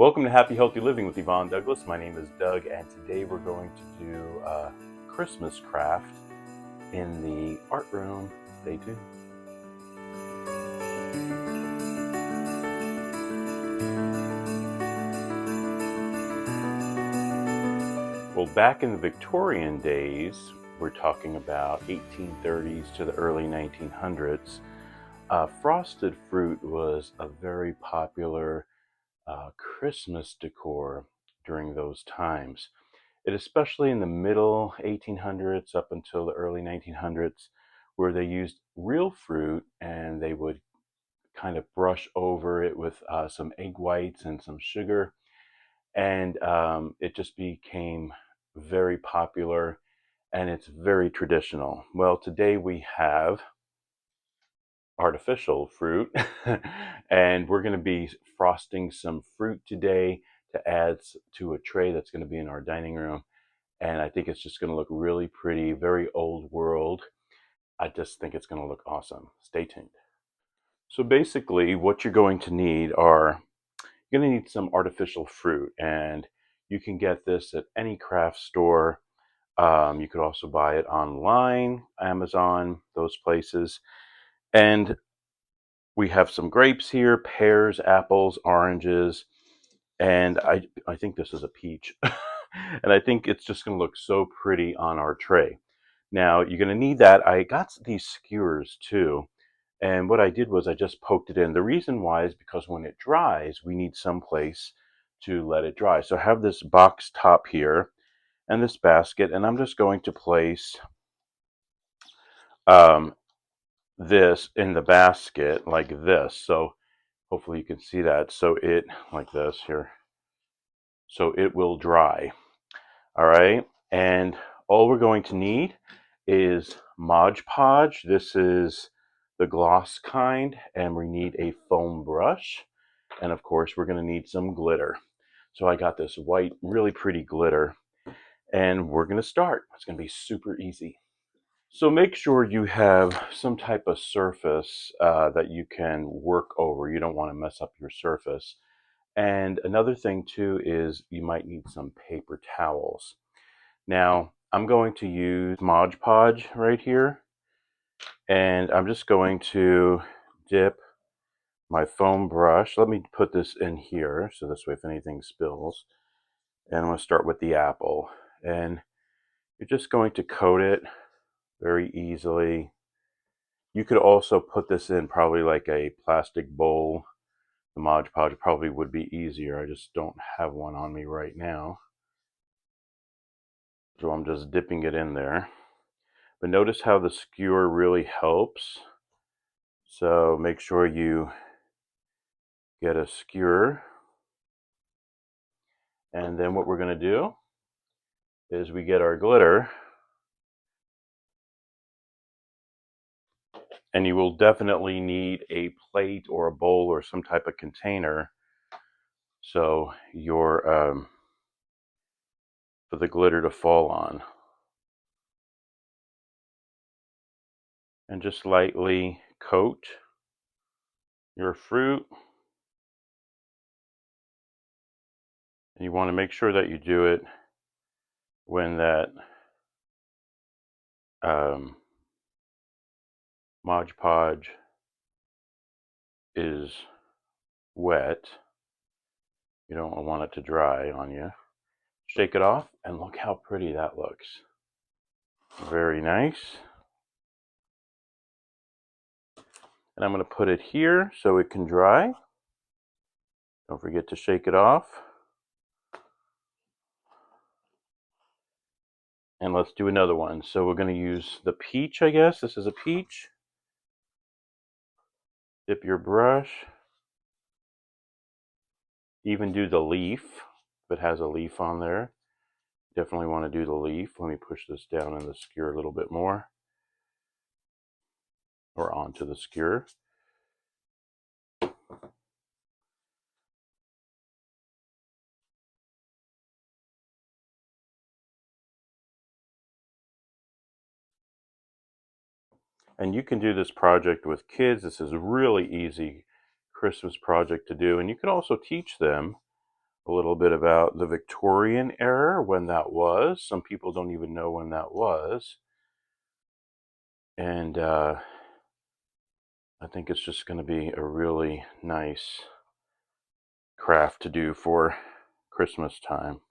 Welcome to Happy Healthy Living with Yvonne Douglas. My name is Doug, and today we're going to do a Christmas craft in the art room. Stay tuned. Well, back in the Victorian days, we're talking about 1830s to the early 1900s, frosted fruit was a very popular Christmas decor during those times. It especially in the middle 1800s up until the early 1900s, where they used real fruit and they would kind of brush over it with some egg whites and some sugar, and it just became very popular and it's very traditional. Well, today we have artificial fruit and we're going to be frosting some fruit today to add to a tray that's going to be in our dining room, and I think it's just going to look really pretty, very old world. I just think it's going to look awesome. Stay tuned. So basically what you're going to need are, you're going to need some artificial fruit, and you can get this at any craft store. You could also buy it online, Amazon, those places. And we have some grapes here, pears, apples, oranges, and I think this is a peach. And I think it's just going to look so pretty on our tray. Now you're going to need that. I got these skewers too, and what I did was I just poked it in. The reason why is because when it dries, we need some place to let it dry. So I have this box top here and this basket, and I'm just going to place um, this in the basket like this. So hopefully you can see that. So it, like this here, so it will dry. All right. And all we're going to need is Mod Podge. This is the gloss kind, and we need a foam brush. And of course, we're going to need some glitter. So I got this white, really pretty glitter, and we're going to start. It's going to be super easy. So make sure you have some type of surface that you can work over. You don't want to mess up your surface. And another thing too is you might need some paper towels. Now I'm going to use Mod Podge right here, and I'm just going to dip my foam brush. Let me put this in here so this way if anything spills. And I'm going to start with the apple, and you're just going to coat it very easily. You could also put this in probably like a plastic bowl. The Mod Podge probably would be easier. I just don't have one on me right now. So I'm just dipping it in there. But notice how the skewer really helps. So make sure you get a skewer. And then what we're going to do is we get our glitter. And you will definitely need a plate or a bowl or some type of container so your for the glitter to fall on. And just lightly coat your fruit. And you want to make sure that you do it when that Mod Podge is wet. You don't want it to dry on you. Shake it off, and look how pretty that looks. Very nice. And I'm going to put it here so it can dry. Don't forget to shake it off. And let's do another one. So we're going to use the peach, I guess. This is a peach. Dip your brush. Even do the leaf. If it has a leaf on there, definitely want to do the leaf. Let me push this down in the skewer a little bit more. Or onto the skewer. And you can do this project with kids. This is a really easy Christmas project to do. And you can also teach them a little bit about the Victorian era, when that was. Some people don't even know when that was. And I think it's just going to be a really nice craft to do for Christmas time.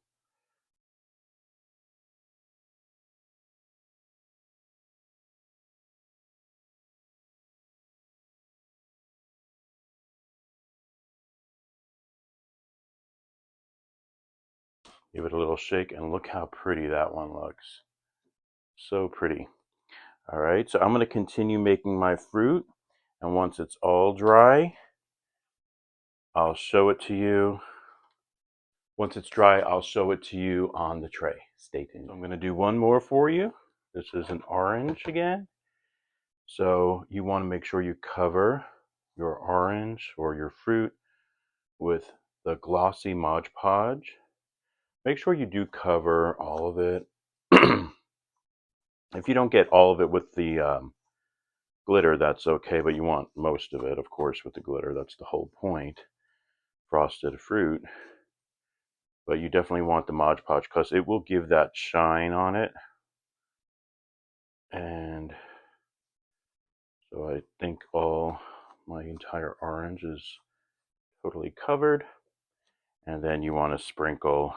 Give it a little shake, and look how pretty that one looks. So pretty. All right, so I'm going to continue making my fruit, and once it's all dry, I'll show it to you. Once it's dry, I'll show it to you on the tray. Stay tuned. I'm going to do one more for you. This is an orange again. So you want to make sure you cover your orange or your fruit with the glossy Mod Podge. Make sure you do cover all of it. If you don't get all of it with the glitter, that's okay, but you want most of it, of course, with the glitter. That's the whole point. Frosted fruit. But you definitely want the Mod Podge because it will give that shine on it. And so I think my entire orange is totally covered. And then you want to sprinkle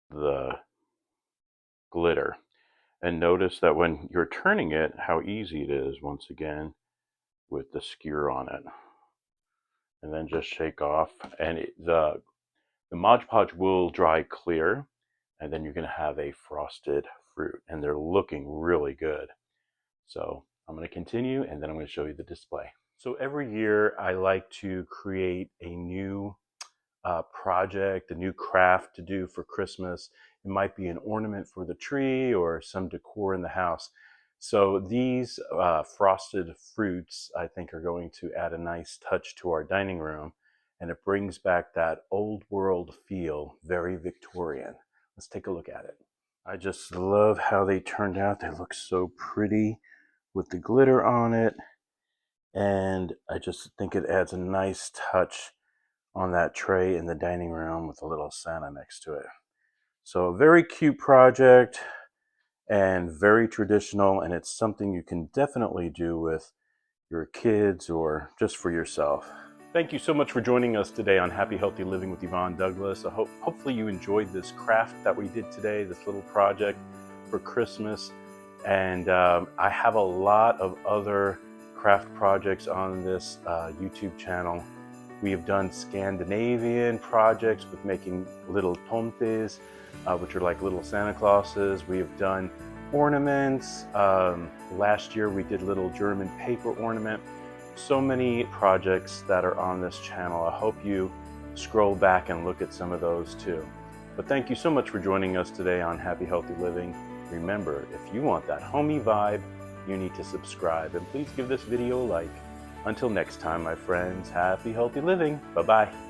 the glitter. And notice that when you're turning it, how easy it is, once again, with the skewer on it. And then just shake off. And the Mod Podge will dry clear. And then you're going to have a frosted fruit. And they're looking really good. So I'm going to continue, and then I'm going to show you the display. So every year I like to create a new project, a new craft to do for Christmas. It might be an ornament for the tree or some decor in the house. So these frosted fruits, I think, are going to add a nice touch to our dining room, and it brings back that old world feel, very Victorian. Let's take a look at it. I just love how they turned out. They look so pretty with the glitter on it, and I just think it adds a nice touch on that tray in the dining room with a little Santa next to it. So a very cute project and very traditional, and it's something you can definitely do with your kids or just for yourself. Thank you so much for joining us today on Happy Healthy Living with Yvonne Douglas. Hopefully you enjoyed this craft that we did today, this little project for Christmas. And I have a lot of other craft projects on this YouTube channel. We have done Scandinavian projects with making little tomtes, which are like little Santa Clauses. We have done ornaments. Last year we did little German paper ornament. So many projects that are on this channel. I hope you scroll back and look at some of those too. But thank you so much for joining us today on Happy Healthy Living. Remember, if you want that homey vibe, you need to subscribe, and please give this video a like. Until next time, my friends, happy healthy living. Bye-bye.